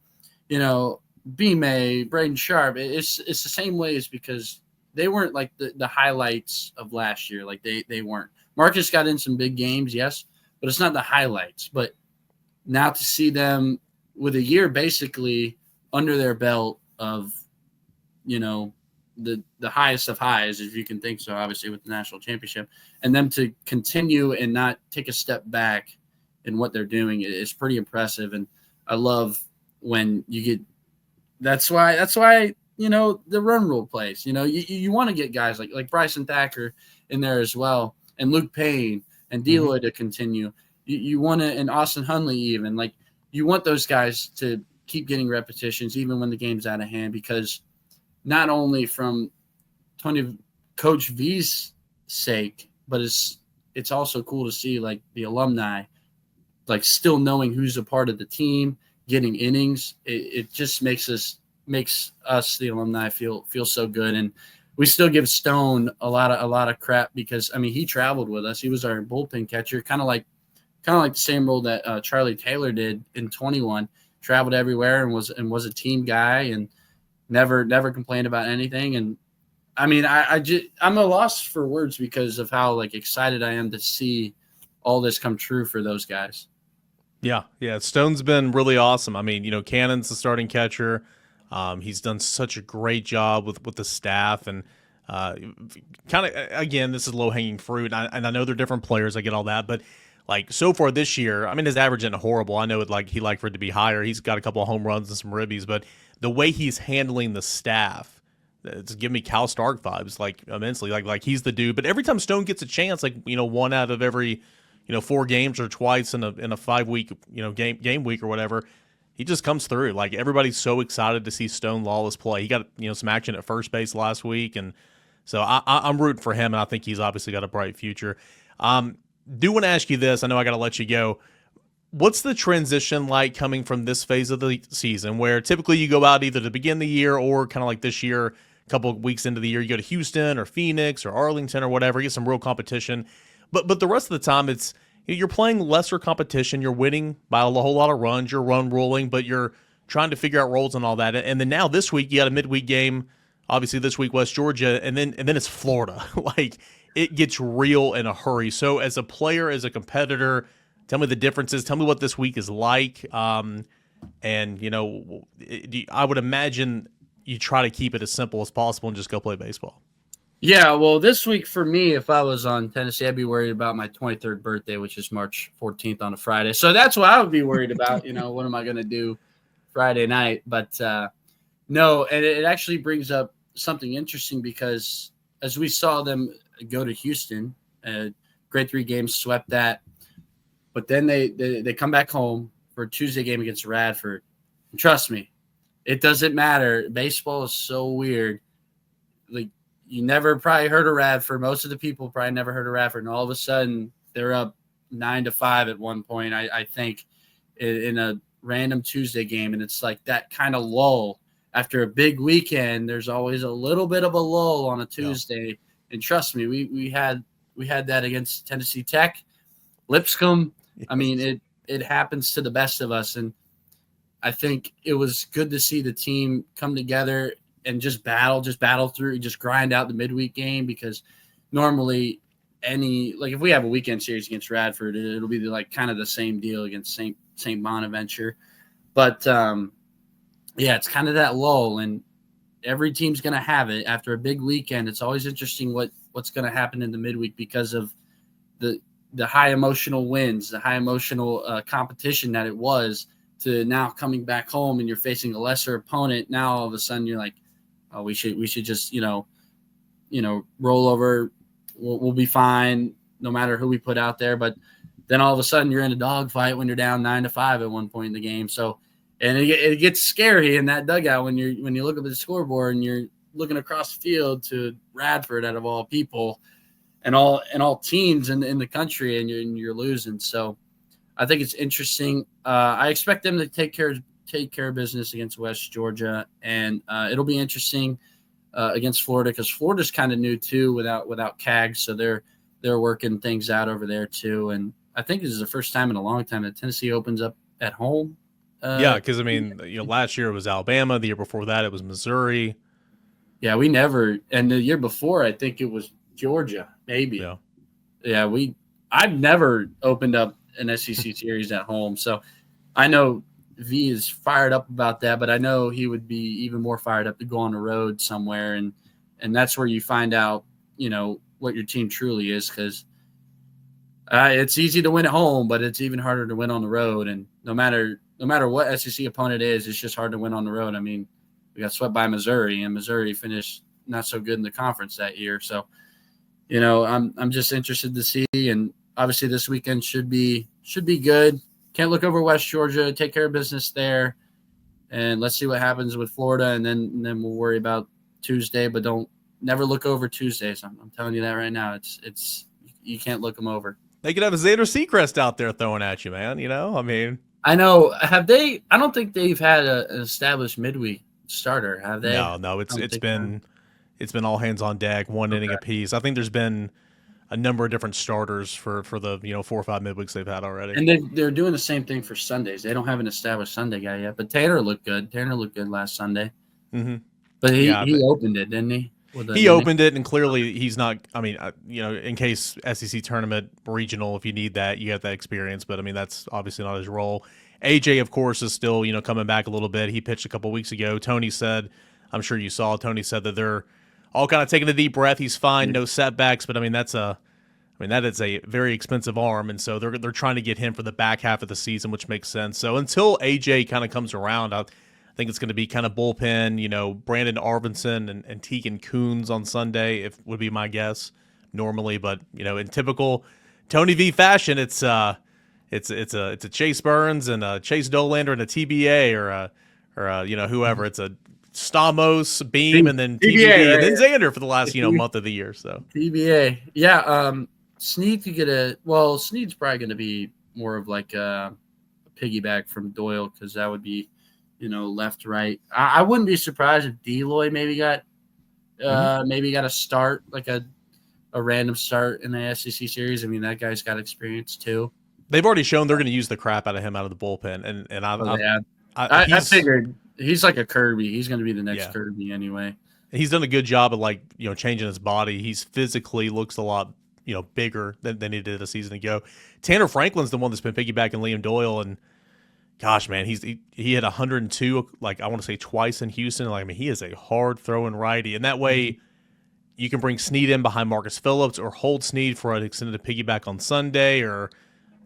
Speaker 2: B-May, Braden Sharp. It's the same way, is because they weren't the highlights of last year. They weren't. Marcus got in some big games, yes, but it's not the highlights. But now to see them with a year basically under their belt of, the highest of highs, if you can think so, obviously with the national championship, and them to continue and not take a step back in what they're doing is pretty impressive. And I love when you get, that's why, the run rule plays, you want to get guys like Bryson Thacker in there as well. And Luke Payne and Deloy to continue. You want to, and Austin Hundley even, you want those guys to keep getting repetitions even when the game's out of hand, because not only from Coach V's sake, but it's also cool to see the alumni still knowing who's a part of the team, getting innings. It just makes us the alumni feel so good. And we still give Stone a lot of crap because he traveled with us. He was our bullpen catcher, kind of like the same role that Charlie Taylor did in 21. Traveled everywhere and was a team guy and never complained about anything. And I'm a loss for words because of how excited I am to see all this come true for those guys.
Speaker 1: Yeah. Stone's been really awesome. Cannon's the starting catcher. He's done such a great job with the staff, and kind of, again, this is low hanging fruit. And I know they're different players. I get all that, but so far this year, his average isn't horrible. I know he'd like for it to be higher. He's got a couple of home runs and some ribbies, but the way he's handling the staff, it's giving me Cal Stark vibes, immensely. He's the dude. But every time Stone gets a chance, 1 out of every, 4 games or twice in a 5-week, game week or whatever, he just comes through. Everybody's so excited to see Stone Lawless play. He got, some action at first base last week, and so I'm rooting for him, and I think he's obviously got a bright future. Do want to ask you this. I know I got to let you go. what's the transition like coming from this phase of the season where typically you go out either to begin the year or kind of like this year, a couple of weeks into the year, you go to Houston or Phoenix or Arlington or whatever, get some real competition. But the rest of the time, it's you're playing lesser competition. You're winning by a whole lot of runs. You're run ruling, but you're trying to figure out roles and all that. And then now this week, you got a midweek game. Obviously, this week West Georgia, and then it's Florida. Like it gets real in a hurry. So as a player, as a competitor, tell me the differences. Tell me what this week is like. And I would imagine you try to keep it as simple as possible and just go play baseball.
Speaker 2: Yeah, well, this week for me, if I was on Tennessee, I'd be worried about my 23rd birthday, which is March 14th on a Friday. So that's what I would be worried about. What am I going to do Friday night? But no, and it actually brings up something interesting because as we saw them go to Houston, grade 3 games, swept that. But then they come back home for a Tuesday game against Radford. And trust me, it doesn't matter. Baseball is so weird. Like, you never probably heard of Radford. Most of the people probably never heard of Radford. And all of a sudden, they're up 9-5 at one point, I think, in a random Tuesday game. And it's like that kind of lull. After a big weekend, there's always a little bit of a lull on a Tuesday. Yeah. And trust me, we had that against Tennessee Tech, Lipscomb. Yes. I mean, it happens to the best of us. And I think it was good to see the team come together and just battle through, just grind out the midweek game, because normally if we have a weekend series against Radford, it'll be like kind of the same deal against St. Bonaventure. But it's kind of that lull, and every team's going to have it after a big weekend. It's always interesting what's going to happen in the midweek because of the high emotional wins, the high emotional competition that it was, to now coming back home and you're facing a lesser opponent. Now all of a sudden you're like, oh, we should just roll over. We'll be fine no matter who we put out there. But then all of a sudden you're in a dogfight when you're down 9-5 at one point in the game. So, and it gets scary in that dugout when you look up at the scoreboard and you're looking across the field to Radford, out of all people, and all teams in the country, and you're losing. So I think it's interesting. I expect them to take care of business against West Georgia, and it'll be interesting against Florida, because Florida's kind of new too without CAG, so they're working things out over there too. And I think this is the first time in a long time that Tennessee opens up at home.
Speaker 1: Because last year it was Alabama. The year before that it was Missouri.
Speaker 2: Yeah, we never, and the year before I think it was Georgia, maybe. Yeah, I've never opened up an SEC series at home, so I know V is fired up about that, but I know he would be even more fired up to go on the road somewhere, and that's where you find out what your team truly is, because it's easy to win at home, but it's even harder to win on the road. And no matter what SEC opponent is, it's just hard to win on the road. I mean, we got swept by Missouri, and Missouri finished not so good in the conference that year. So, I'm just interested to see, and obviously this weekend should be good. Can't look over West Georgia, take care of business there, and let's see what happens with Florida, and then we'll worry about Tuesday. But never look over Tuesdays. I'm telling you that right now. It's you can't look them over.
Speaker 1: They could have a Zander Sechrist out there throwing at you, man. I mean,
Speaker 2: I know. Have they? I don't think they've had an established midweek starter, have they?
Speaker 1: No. It's been all hands on deck, one inning apiece. I think there's been a number of different starters for the 4 or 5 midweeks they've had already.
Speaker 2: And they're doing the same thing for Sundays. They don't have an established Sunday guy yet, but Tanner looked good. Tanner looked good last Sunday.
Speaker 1: Mm-hmm.
Speaker 2: But he opened it, didn't he?
Speaker 1: He opened it, and clearly he's not. I mean, in case SEC tournament regional, if you need that, you have that experience. But I mean, that's obviously not his role. AJ, of course, is still coming back a little bit. He pitched a couple weeks ago. Tony said, I'm sure you saw. Tony said that they're all kind of taking a deep breath. He's fine, no setbacks. But I mean, that is a very expensive arm, and so they're trying to get him for the back half of the season, which makes sense. So until AJ kind of comes around, I think it's going to be kind of bullpen, Brandon Arvinson and Tegan Coons on Sunday, would be my guess normally. But, in typical Tony V fashion, it's a Chase Burns and a Chase Dolander and a TBA or whoever. It's a Stamos, Beam, and then TBA, right? And then Zander for the last, month of the year. So
Speaker 2: TBA. Yeah. Snead could get Snead's probably going to be more of like piggyback from Doyle because that would be, left, right. I wouldn't be surprised if Deloy maybe got a start, like a random start in the SEC series. I mean, that guy's got experience too.
Speaker 1: They've already shown they're going to use the crap out of him out of the bullpen, and
Speaker 2: I figured he's like a Kirby. He's going to be the next Kirby anyway.
Speaker 1: He's done a good job of changing his body. He's physically looks a lot bigger than he did a season ago. Tanner Franklin's the one that's been piggybacking Liam Doyle, and gosh, man, he hit 102 I want to say twice in Houston. He is a hard throwing righty, and that way you can bring Snead in behind Marcus Phillips or hold Snead for an extended piggyback on Sunday, or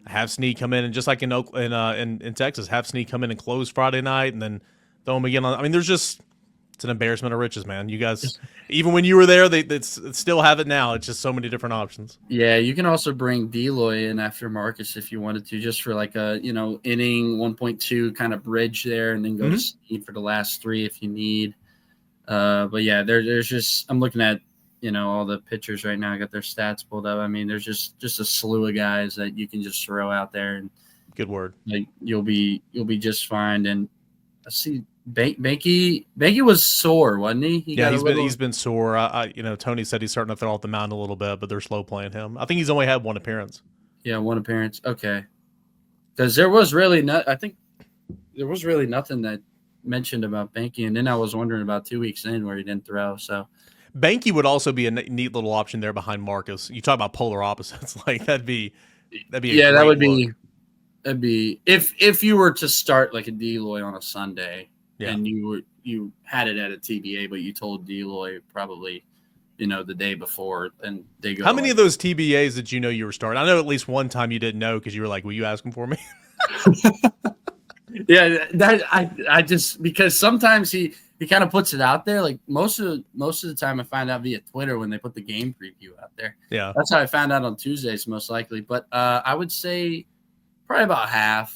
Speaker 1: have Snead come in and just like in Texas, have Snead come in and close Friday night and then throw him again on. I mean, it's an embarrassment of riches, man. You guys, even when you were there, they still have it now. It's just so many different options.
Speaker 2: Yeah, you can also bring Deloy in after Marcus if you wanted to, just for like a inning 1.2 kind of bridge there, and then go to Snead for the last 3 if you need. But yeah, there's just I'm looking at all the pitchers right now. I got their stats pulled up. I mean, there's just a slew of guys that you can just throw out there, and
Speaker 1: good word.
Speaker 2: You'll be just fine. And I see. Banky was sore, wasn't he?
Speaker 1: He's been sore. Tony said he's starting to throw off the mound a little bit, but they're slow playing him. I think he's only had one appearance.
Speaker 2: Yeah, one appearance. Okay, because there was really nothing that mentioned about Banky, and then I was wondering about 2 weeks in where he didn't throw. So
Speaker 1: Banky would also be a neat little option there behind Marcus. You talk about polar opposites, that'd be
Speaker 2: yeah, that would be. That'd be if you were to start like a Deloy on a Sunday. Yeah. And you had it at a TBA, but you told Deloy probably, the day before, and they go.
Speaker 1: How many of those TBAs did you know you were starting? I know at least one time you didn't know because you were like, "Will you ask him for me?"
Speaker 2: Yeah, I just because sometimes he kind of puts it out there. Like most of the time, I find out via Twitter when they put the game preview out there.
Speaker 1: Yeah,
Speaker 2: that's how I found out on Tuesdays, most likely. But I would say probably about half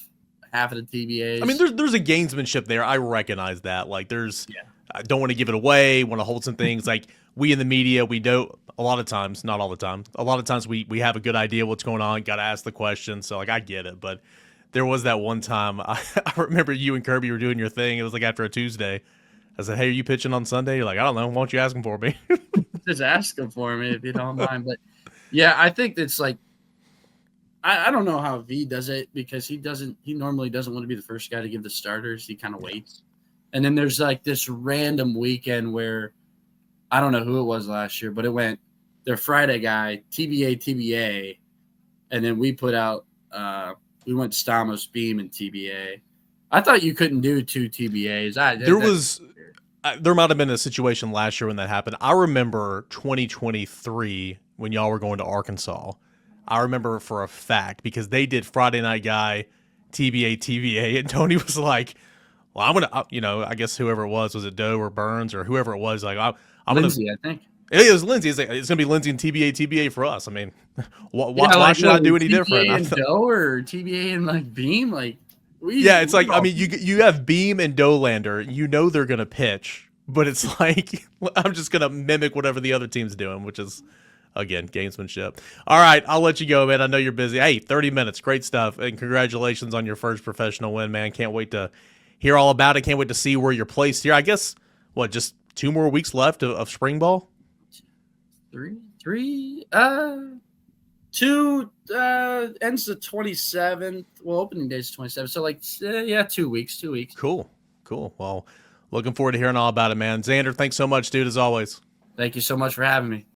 Speaker 2: of the TBAs.
Speaker 1: I mean, there's a gamesmanship there. I recognize that. I don't want to give it away, want to hold some things. We in the media, we know a lot of times, not all the time, a lot of times we have a good idea what's going on, got to ask the question. So, I get it. But there was that one time, I remember you and Kirby were doing your thing. It was after a Tuesday. I said, "Hey, are you pitching on Sunday?" You're like, "I don't know. Why don't you ask him for me?"
Speaker 2: Just ask him for me if you don't mind. But, yeah, I think it's I don't know how V does it because he normally doesn't want to be the first guy to give the starters. He kind of waits. And then there's this random weekend where I don't know who it was last year, but it went their Friday guy, TBA, and then we put out we went Stamos, Beam, and TBA. I thought you couldn't do 2 TBAs.
Speaker 1: There might have been a situation last year when that happened. I remember 2023 when y'all were going to Arkansas. I remember for a fact because they did Friday Night Guy, TBA, and Tony was like, "Well, I'm gonna, I guess whoever it was it Doe or Burns or whoever it was, I'm
Speaker 2: Lindsay,
Speaker 1: gonna."
Speaker 2: I think
Speaker 1: It was Lindsay. It's gonna be Lindsay and TBA for us. I mean, why should I do any different?
Speaker 2: TBA and Doe or TBA and Beam,
Speaker 1: it's I mean, you have Beam and Doelander. They're gonna pitch, but it's I'm just gonna mimic whatever the other team's doing, which is. Again, gamesmanship. All right, I'll let you go, man. I know you're busy. Hey, 30 minutes. Great stuff. And congratulations on your first professional win, man. Can't wait to hear all about it. Can't wait to see where you're placed here. I guess, just 2 more weeks left of spring ball?
Speaker 2: 2 ends the 27th. Well, opening day is 27th. So, 2 weeks. 2 weeks.
Speaker 1: Cool. Well, looking forward to hearing all about it, man. Zander, thanks so much, dude, as always.
Speaker 2: Thank you so much for having me.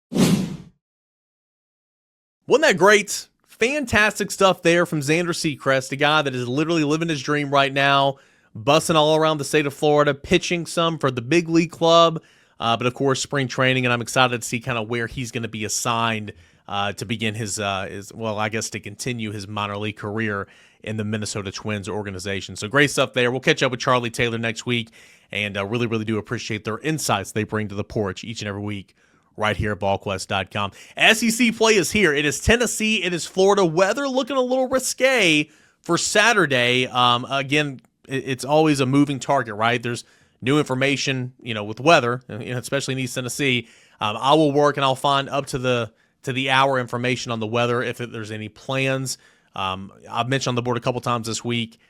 Speaker 1: Wasn't that great? Fantastic stuff there from Zander Sechrist, a guy that is literally living his dream right now, bussing all around the state of Florida, pitching some for the big league club, but of course spring training, and I'm excited to see kind of where he's going to be assigned to begin his to continue his minor league career in the Minnesota Twins organization. So great stuff there. We'll catch up with Charlie Taylor next week, and really, really do appreciate their insights they bring to the porch each and every week. Right here at Volquest.com. SEC play is here. It is Tennessee. It is Florida. Weather looking a little risque for Saturday. Again, it's always a moving target, right? There's new information, with weather, especially in East Tennessee. I will work and I'll find up to the hour information on the weather if there's any plans. I've mentioned on the board a couple times this week.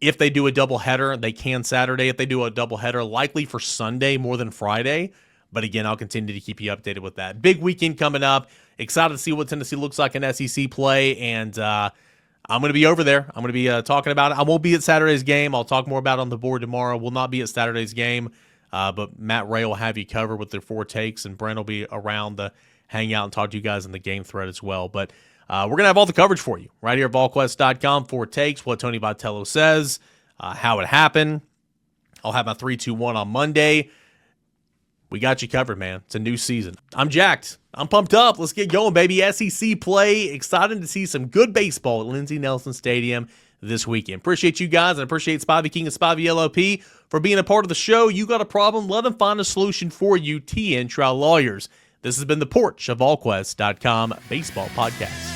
Speaker 1: If they do a doubleheader, they can Saturday. If they do a doubleheader, likely for Sunday more than Friday. But again, I'll continue to keep you updated with that. Big weekend coming up. Excited to see what Tennessee looks like in SEC play. And I'm going to be over there. I'm going to be talking about it. I won't be at Saturday's game. I'll talk more about it on the board tomorrow. Will not be at Saturday's game. But Matt Ray will have you covered with their 4 takes. And Brent will be around to hang out and talk to you guys in the game thread as well. But we're going to have all the coverage for you right here at Volquest.com. 4 takes, what Tony Vitello says, how it happened. I'll have my 3-2-1 on Monday. We got you covered, man. It's a new season. I'm jacked. I'm pumped up. Let's get going, baby. SEC play. Excited to see some good baseball at Lindsey Nelson Stadium this weekend. Appreciate you guys and appreciate Spivey King and Spivey LLP for being a part of the show. You got a problem? Let them find a solution for you. TN Trial Lawyers. This has been the Porch of Volquest.com Baseball Podcast.